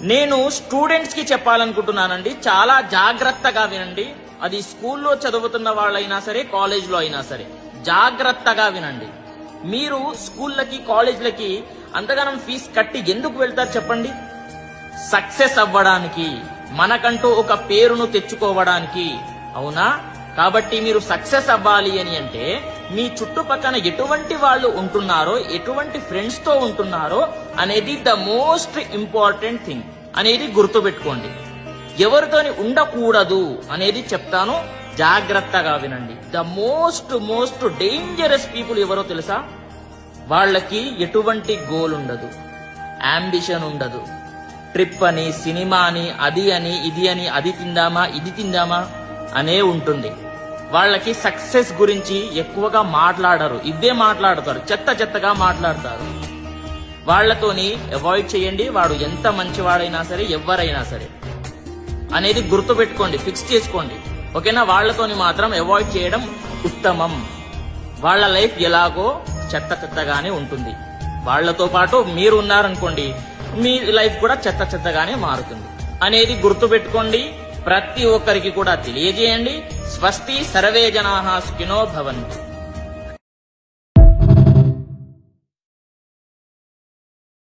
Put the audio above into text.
నేను స్టూడెంట్స్ కి చెప్పాలనుకుంటున్నానండి, చాలా జాగ్రత్తగా వినండి. అది స్కూల్లో చదువుతున్న వాళ్ళైనా సరే, కాలేజ్లో అయినా సరే, జాగ్రత్తగా వినండి. మీరు స్కూళ్ళకి కాలేజ్లకి అంతగానం ఫీజు కట్టి ఎందుకు వెళ్తారు చెప్పండి? సక్సెస్ అవ్వడానికి, మనకంటూ ఒక పేరును తెచ్చుకోవడానికి, అవునా? కాబట్టి మీరు సక్సెస్ అవ్వాలి అని అంటే మీ చుట్టుపక్కన ఎటువంటి వాళ్ళు ఉంటున్నారో, ఎటువంటి ఫ్రెండ్స్ తో ఉంటున్నారో అనేది ద మోస్ట్ ఇంపార్టెంట్ థింగ్ అనేది గుర్తుపెట్టుకోండి. ఎవరితోని ఉండకూడదు అనేది చెప్తాను, జాగ్రత్తగా వినండి. ద మోస్ట్ డేంజరస్ పీపుల్ ఎవరో తెలుసా? వాళ్ళకి ఎటువంటి గోల్ ఉండదు, అంబిషన్ ఉండదు. ట్రిప్ అని, సినిమా అని, అది అని, ఇది అని, అది తిందామా ఇది తిందామా అనే ఉంటుంది. వాళ్ళకి సక్సెస్ గురించి ఎక్కువగా మాట్లాడరు, ఇవే మాట్లాడతారు, చెత్తగా మాట్లాడతారు. వాళ్లతోని అవాయిడ్ చేయండి. వాడు ఎంత మంచివాడైనా సరే, ఎవరైనా సరే అనేది గుర్తుపెట్టుకోండి, ఫిక్స్ చేసుకోండి, ఓకేనా? వాళ్లతోని మాత్రం అవాయిడ్ చేయడం ఉత్తమం. వాళ్ళ లైఫ్ ఎలాగో చెత్తగానే ఉంటుంది. వాళ్లతో పాటు మీరు ఉన్నారనుకోండి, మీ లైఫ్ కూడా చెత్తగానే మారుతుంది అనేది గుర్తుపెట్టుకోండి. ప్రతి ఒక్కరికి కూడా తెలియజేయండి. స్వస్తి సర్వే జనాః సుఖినో భవంతు.